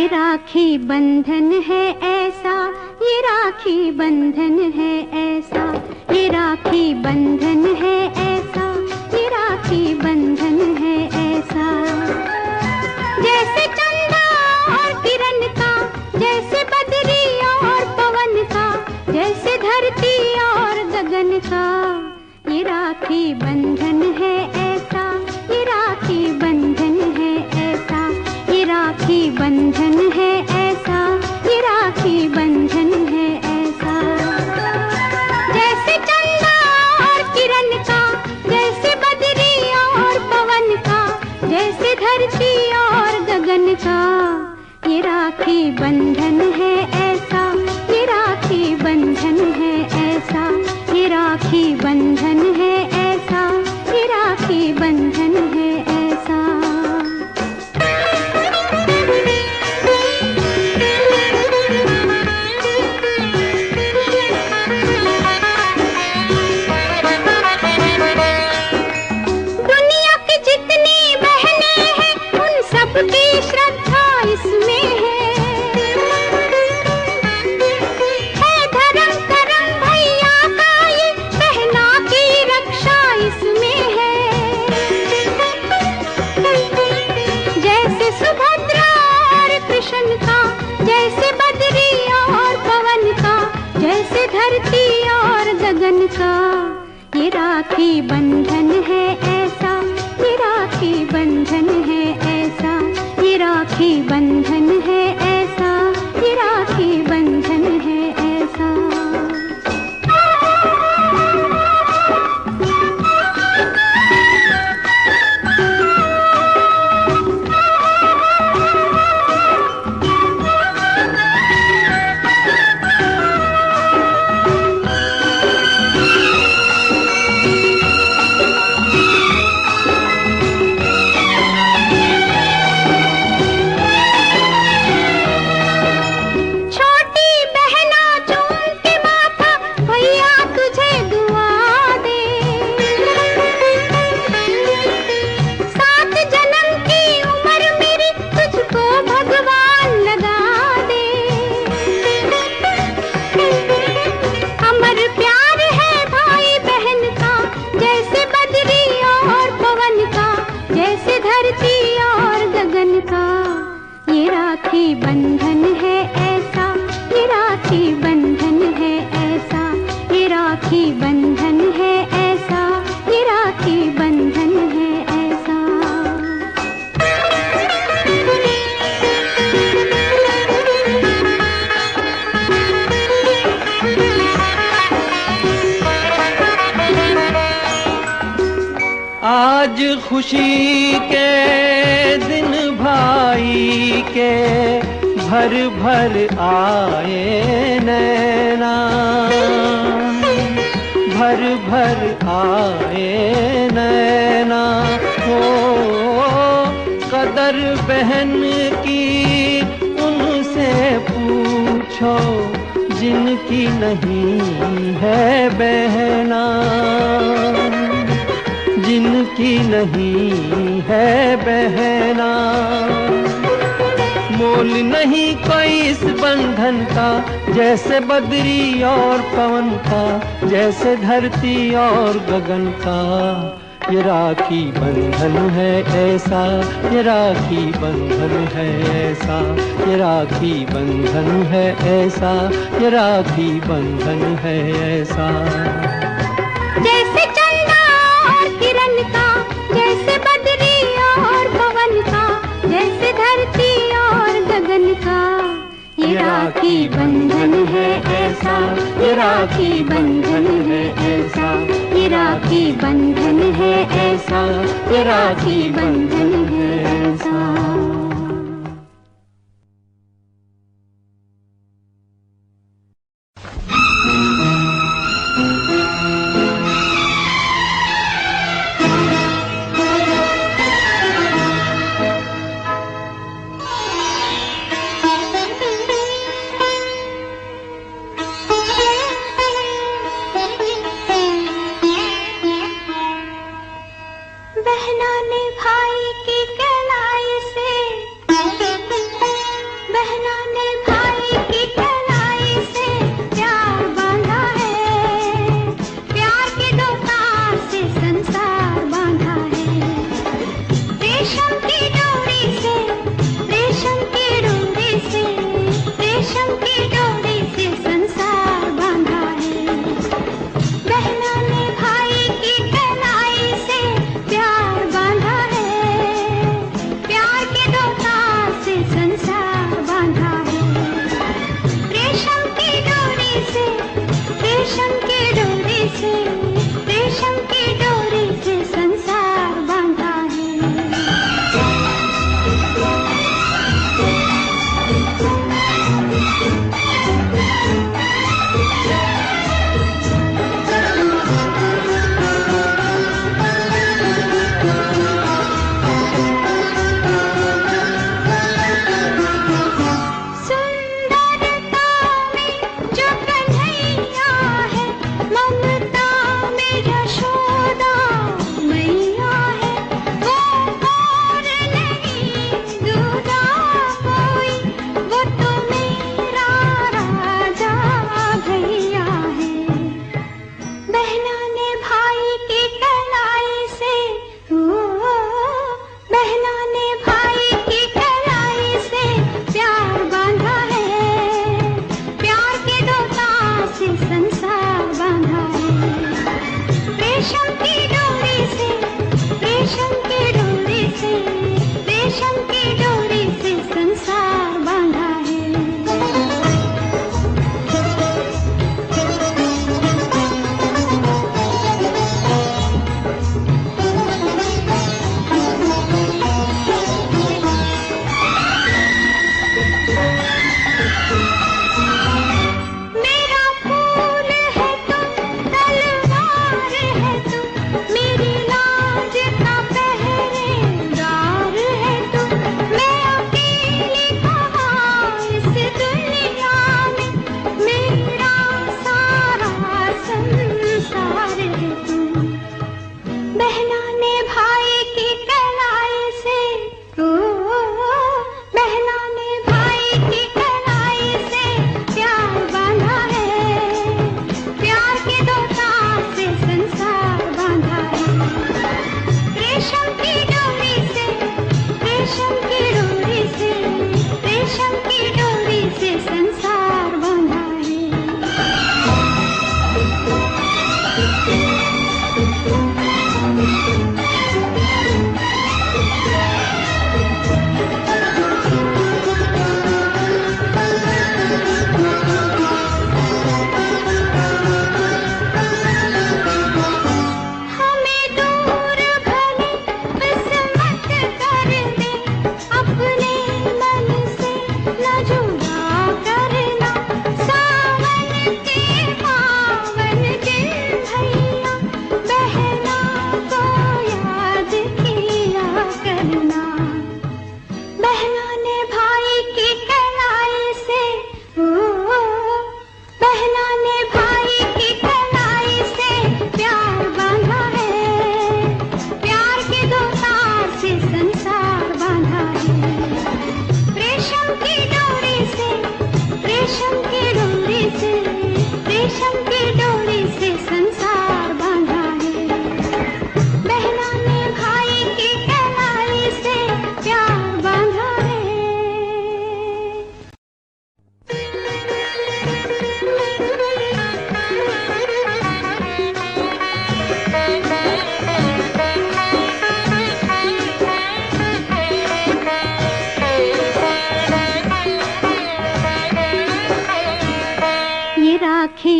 राखी बंधन है ऐसा, ये राखी बंधन है ऐसा, ये राखी बंधन है ऐसा, ये राखी बंधन है ऐसा। जैसे चंदा और किरण का, जैसे बदरी और पवन का, जैसे धरती और गगन का, ये राखी बंधन है ऐसा, ये राखी बंधन है ऐसा, ये राखी बंधन है ऐसा, ये राखी बंधन है ऐसा। जैसे चंदा और किरण का, जैसे बदरी और पवन का, जैसे धरती और गगन का, ये राखी बंधन है ऐसा, ये राखी बंधन है ऐसा, ये राखी बंधन है ऐसा, ये राखी बंधन है ऐसा। दुनिया की जितनी बहनें हैं उन सबकी श्रद्धा इसमें है धर्म करम भैया का ये बहना की रक्षा इसमें है। जैसे सुभद्रा और कृष्ण का, जैसे बदरी और पवन का, जैसे धरती और गगन का, ये राखी बंधन है ऐसा, ये राखी बंधन है ऐसा, ये राखी बंधन है ऐसा, ये राखी बंधन है ऐसा। राखी बंधन है ऐसा, ये राखी बंधन है ऐसा, ये राखी बंधन है ऐसा, ये राखी बंधन है ऐसा। आज खुशी के दिन भाई के भर भर आए नैना, भर भर आए नैना। हो कदर बहन की उनसे पूछो जिनकी नहीं है बहना, जिनकी नहीं है बहना। मोल नहीं कोई इस बंधन का, जैसे बदरी और पवन का, जैसे धरती और गगन का। ये राखी बंधन है ऐसा, ये राखी बंधन है ऐसा, ये राखी बंधन है ऐसा, ये राखी बंधन है ऐसा। जैसे चंदा और किरण का, जैसे बदरी और पवन का, जैसे धरती और गगन का। ये राखी बंधन है ऐसा, ये राखी बंधन है ऐसा, ये राखी बंधन है ऐसा, ये राखी बंधन है ऐसा। बहना ने भाई की कलाई से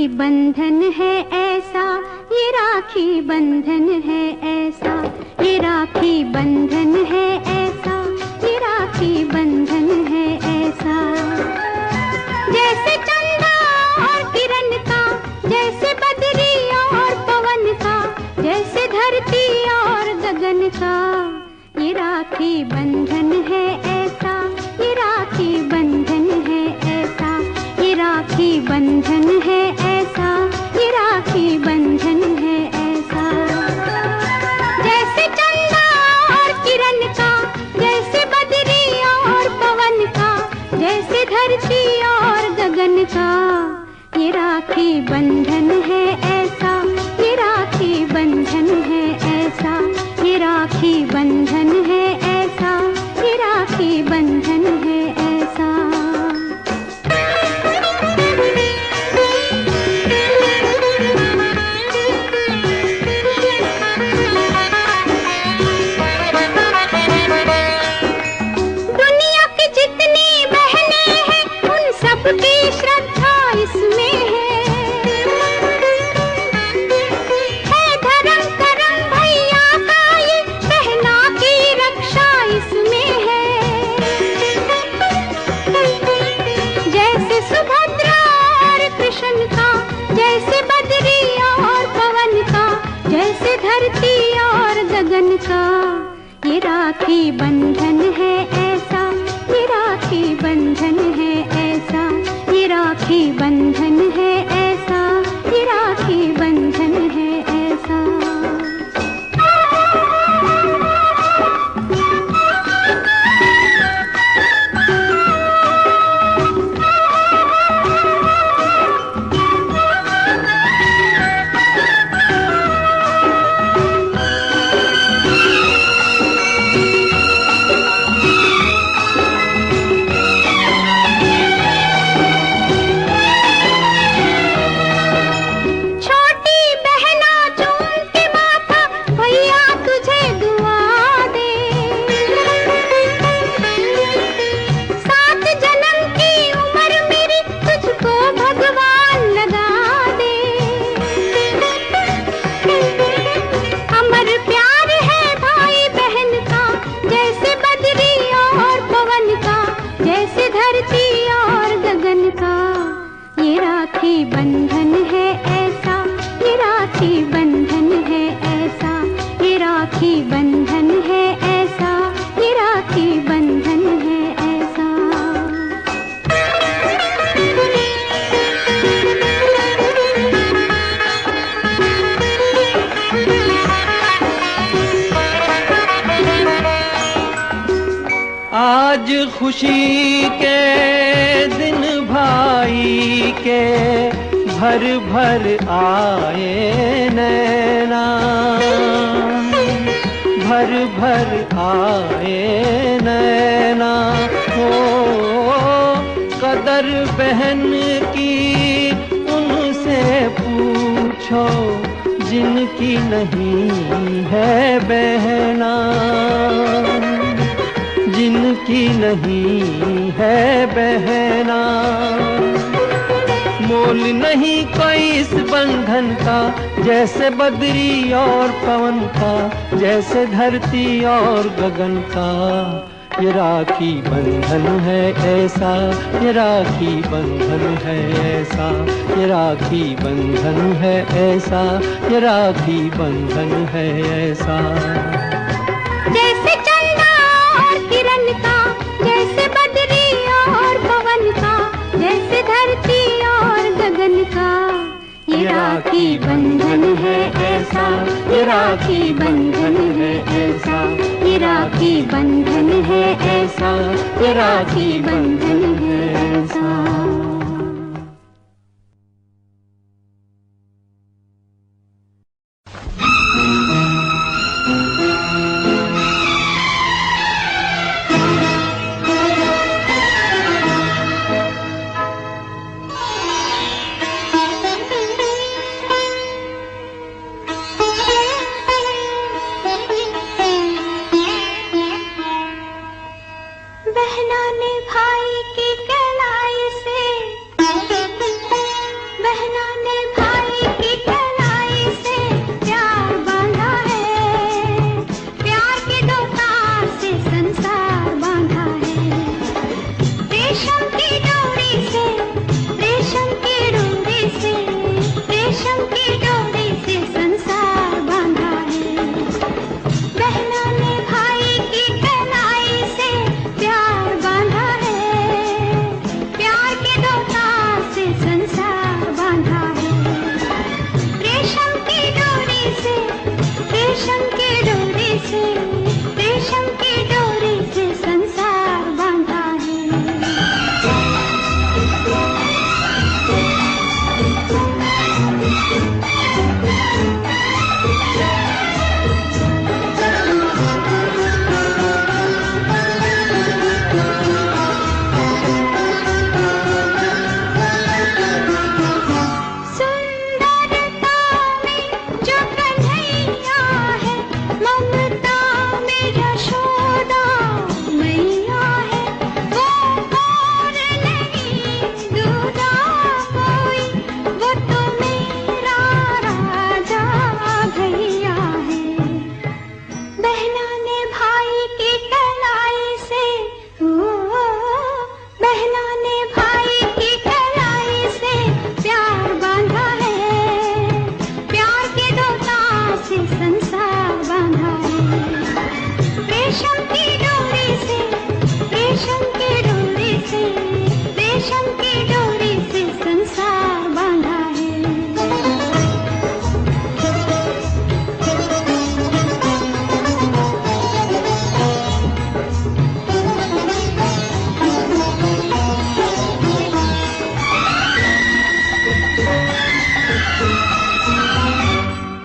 बंधन है ऐसा, ये राखी बंधन है ऐसा, ये राखी बंधन है ऐसा, ये राखी बंधन है ऐसा। जैसे चंदा और किरण का, जैसे बदरी और पवन का, जैसे धरती और गगन का, ये राखी बंधन है ऐसा, ये राखी बंधन है ऐसा, ये राखी बंधन है ऐसा, ये राखी बंधन है ऐसा। जैसे चंदा और किरण का, जैसे बदरी और पवन का, जैसे धरती और गगन का, ये राखी बंधन है ऐसा, ये राखी बंधन है ऐसा, ये राखी बंधन है ऐसा, ये राखी बंधन है ऐसा। दुनिया की जितनी बहनें हैं, उन सबकी श्रद्धा इसमें है। धर्म करम भैया का ये, बहना की रक्षा इसमें है। जैसे सुभद्रा और कृष्ण का, जैसे बदरी और पवन का, जैसे धरती और गगन का, ये राखी बंधन है ऐसा, ये राखी बंधन है ऐसा, ये राखी बंधन है ऐसा, ये राखी बंधन है ऐसा। बंधन है ऐसा, ये राखी बंधन है ऐसा, ये राखी बंधन है ऐसा, ये राखी बंधन है ऐसा। आज खुशी के दिन भाई के भर भर आए नैना, भर भर आए नैना। हो कदर बहन की उनसे पूछो, जिनकी नहीं है बहना, जिनकी नहीं है बहना। मोल नहीं कोई इस बंधन का, जैसे बदरी और पवन का, जैसे धरती और गगन का। ये राखी बंधन है ऐसा, ये राखी बंधन है ऐसा, ये राखी बंधन है ऐसा, ये राखी बंधन है ऐसा। जैसे चंदा और किरण का, जैसे बदरी और पवन का, जैसे धरती और गगन का। ये राखी बंधन है ऐसा, ये राखी बंधन है ऐसा, ये राखी बंधन है ऐसा, ये राखी बंधन है ऐसा। बहना ने भाई की कहला रेशम की डोरी से, रेशम की डोरी से, रेशम की डोरी से संसार बांधा है। बहना ने भाई की कलाई से प्यार बांधा है, प्यार के दो तार से संसार बांधा है। रेशम की डोरी से, रेशम की डोरी से, रेशम की डोरी से संसार बांधा है। सुंदरता में जो कन्हैया है, ममता में यशोदा मैया है, वो और नहीं दूजा कोई, वो तो मेरा राजा भैया है। बहना ने भाई की कलाई से, ओ बहना ने भाई की कलाई से प्यार बांधा है, प्यार के दो तार से संसार बांधा है। रेशम की डोरी से, रेशम की डोरी से, रेशम की डोरी से संसार बांधा है।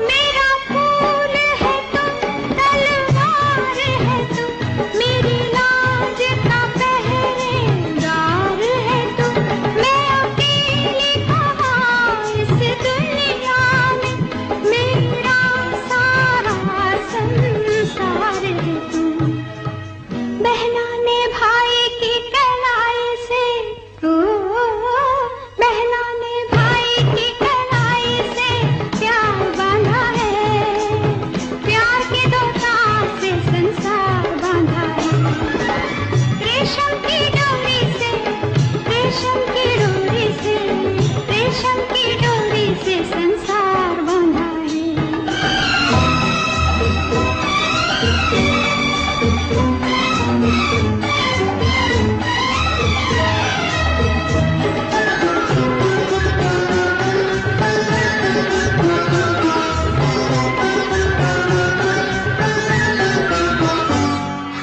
मेरा फूल है तुम, तलवार है तुम, मेरी लाज का पहरेदार है तुम। मैं अकेली कहाँ इस दुनिया में, मेरा सारा संसार है तुम। बहना ने भाई की कलाई से, ओ बहना ने भाई की कलाई से प्यार बांधा है, प्यार के दो तार से संसार बांधा है। रेशम की डोरी से, रेशम की डोरी से, रेशम की डोरी से संसार बांधा है।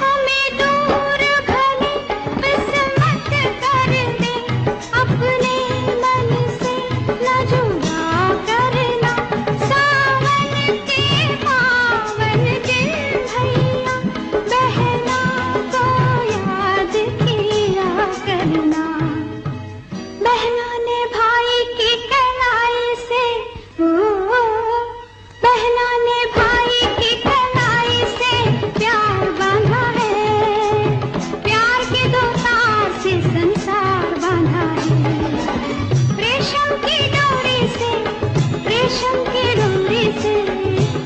हमें दूर भले किस्मत कर दे, अपने मन से न जुदा करना। सावन के पावन दिन भैया, बहना को याद किया करना। बहना ने भाई की कलाई से, ओ बहना ने भाई की कलाई से प्यार बांधा है, प्यार के दो तार से संसार बांधा है। रेशम की डोरी से, रेशम की डोरी से,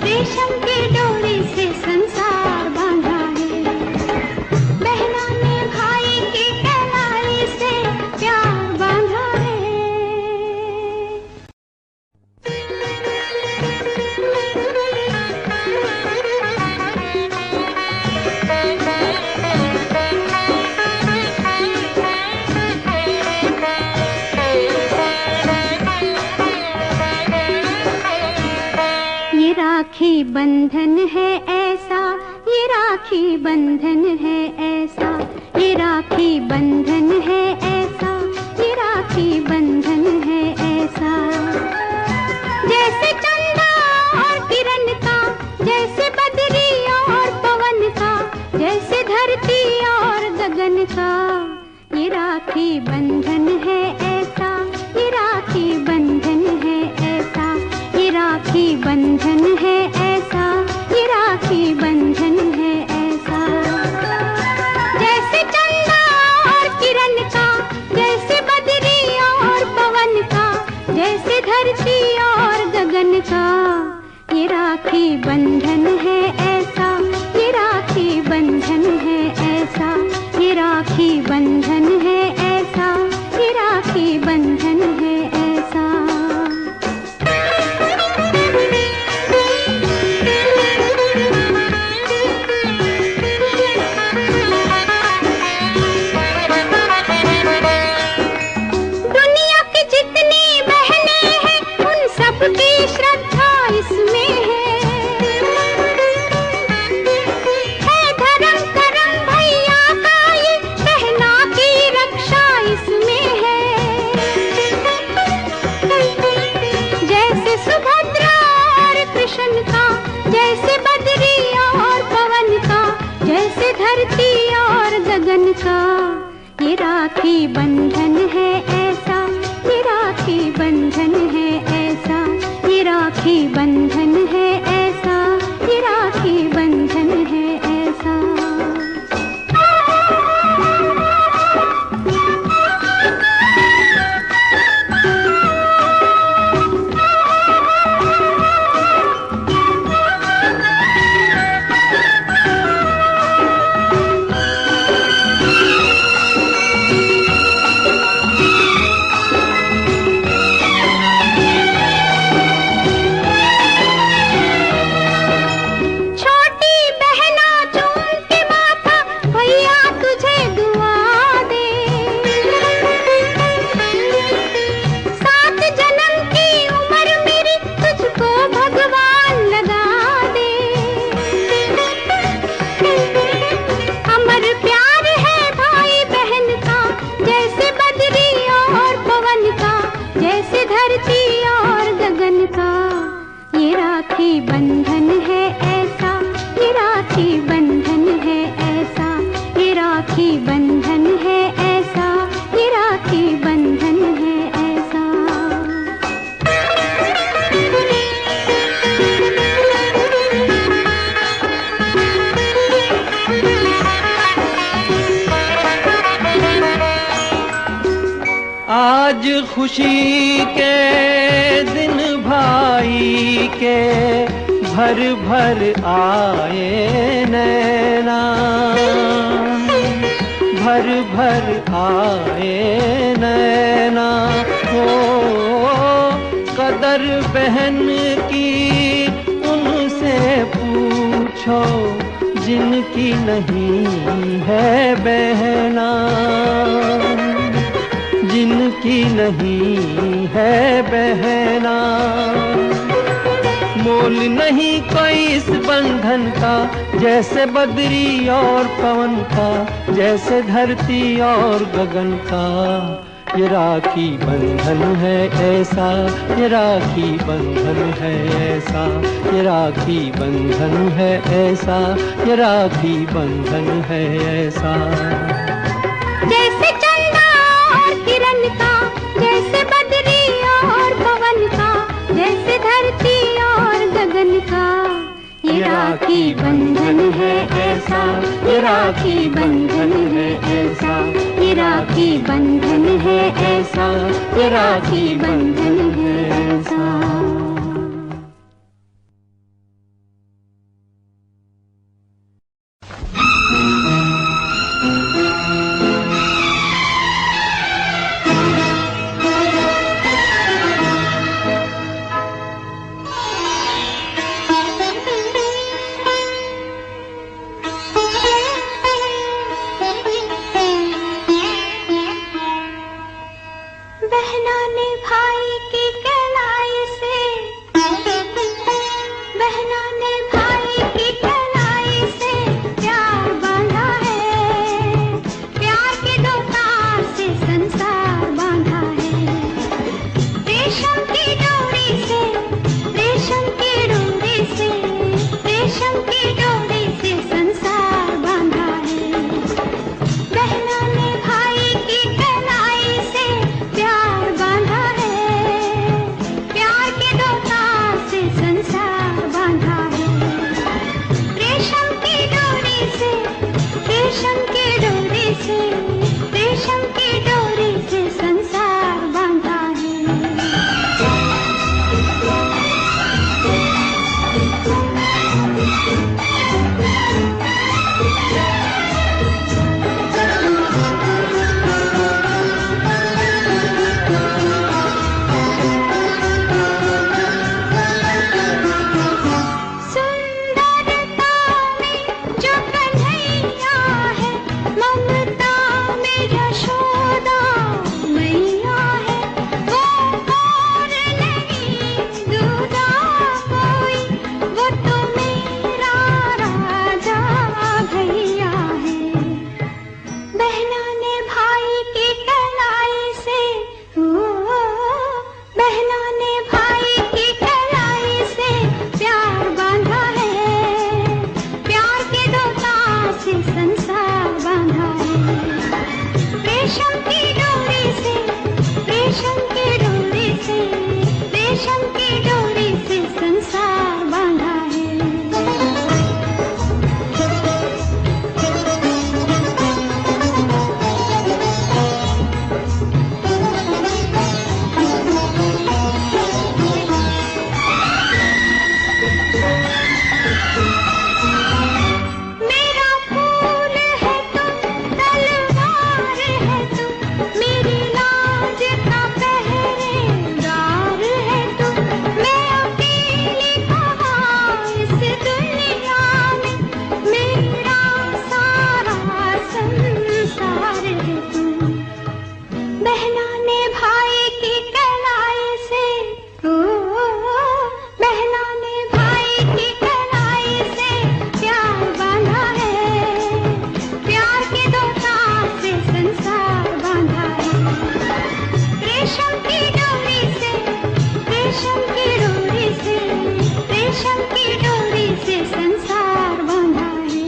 रेशम की डोरी से संसार बांधा है। बहना ने भाई की कलाई से प्यार बांधा है। ये राखी बंधन है ऐसा, ये राखी बंधन है ऐसा, ये राखी बंधन है ऐसा, ये राखी बंधन है ऐसा। जैसे चंदा और किरण का, जैसे बदरी और पवन का, जैसे धरती और गगन का, ये राखी बंधन है ऐसा, ये राखी बंधन है ऐसा, ये राखी बंधन है ऐसा, ये राखी बंधन है ऐसा। जैसे चंदा और किरण का, जैसे बदरी और पवन का, जैसे धरती और गगन का, ये राखी बंधन है ऐसा, ये राखी बंधन है ऐसा, ये राखी बंधन है ऐसा। राखी बंधन है ऐसा, ये राखी बंधन है ऐसा, ये राखी बंधन है ऐसा, ये राखी बंधन है ऐसा। राखी बंधन है ऐसा, ये राखी बंधन है ऐसा, ये राखी बंधन है ऐसा, ये राखी बंधन है ऐसा। आज खुशी के दिन भाई के भर भर आए नैना, भर भर आए नैना। हो कदर बहन की उनसे पूछो जिनकी नहीं है बहना, जिनकी नहीं है बहना। मोल नहीं कोई इस बंधन का, जैसे बदरी और पवन का, जैसे धरती और गगन का। ये राखी बंधन है ऐसा, ये राखी बंधन है ऐसा, ये राखी बंधन है ऐसा, ये राखी बंधन है ऐसा। जैसे चंदा और किरण का, जैसे बदरी और पवन का, जैसे धरती और गगन का। ये राखी बंधन है ऐसा, ये राखी बंधन है ऐसा, ये राखी बंधन है ऐसा, ये राखी बंधन है ऐसा। बहना ने भाई की कलाई से, बहना ने भाई की कलाई से प्यार बांधा है, प्यार के दो तार से संसार बांधा है। रेशम की डोरी से, रेशम की डोरी से, रेशम की डोरी से संसार बांधा है। बहना ने भाई की कलाई से प्यार बांधा है, बहना ने भाई की कलाई से, ओ बहना ने भाई की कलाई से प्यार बांधा है, प्यार के दो तार से संसार बांधा है। रेशम की डोरी से, रेशम की डोरी से, रेशम की डोरी से संसार बांधा है।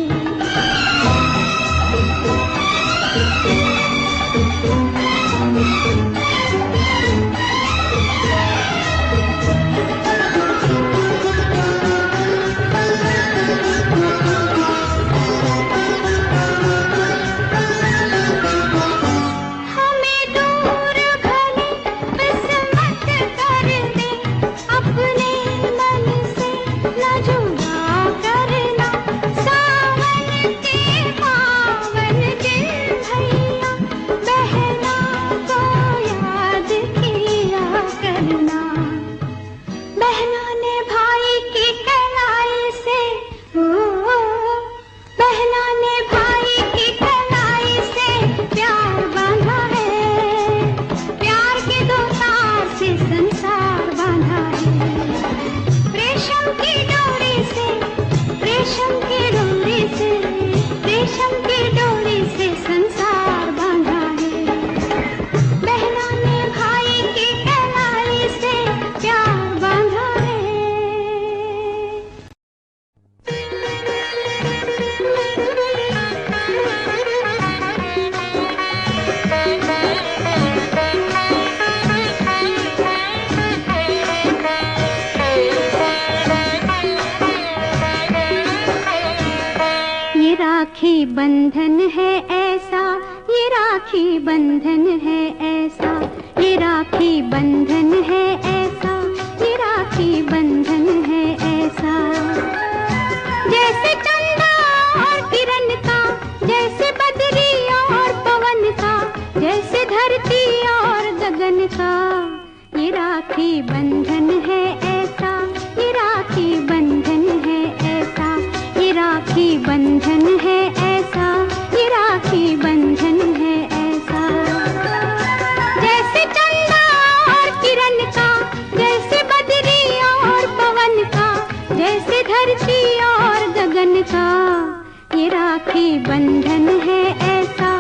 हमें दूर भले बस मत कर दे, अपने मन से न जुदा करना। सावन के पावन दिन भैया बहना को याद किया करना। बहना ने भाई की कलाई से, ओ बहना ने भाई की कलाई से प्यार बांधा है, प्यार के दो तार से संसार बांधा है। रेशम की डोरी से, रेशम की डोरी से, रेशम की डोरी से संसार बांधा है। बहना ने भाई की कलाई से प्यार बांधा है। ये राखी बंधन है ऐसा, ये राखी बंधन है ऐसा, ये राखी बंधन है ऐसा, ये राखी बंधन है ऐसा। जैसे चंदा और किरण का, जैसे बदरी और पवन का, जैसे धरती और गगन का, ये राखी बंधन है ऐसा, ये राखी बंधन है ऐसा, ये राखी बंधन है ऐसा, ये राखी बंधन है ऐसा। जैसे चंदा और किरण का, जैसे बदरी और पवन का, जैसे धरती और गगन का, ये राखी बंधन है ऐसा,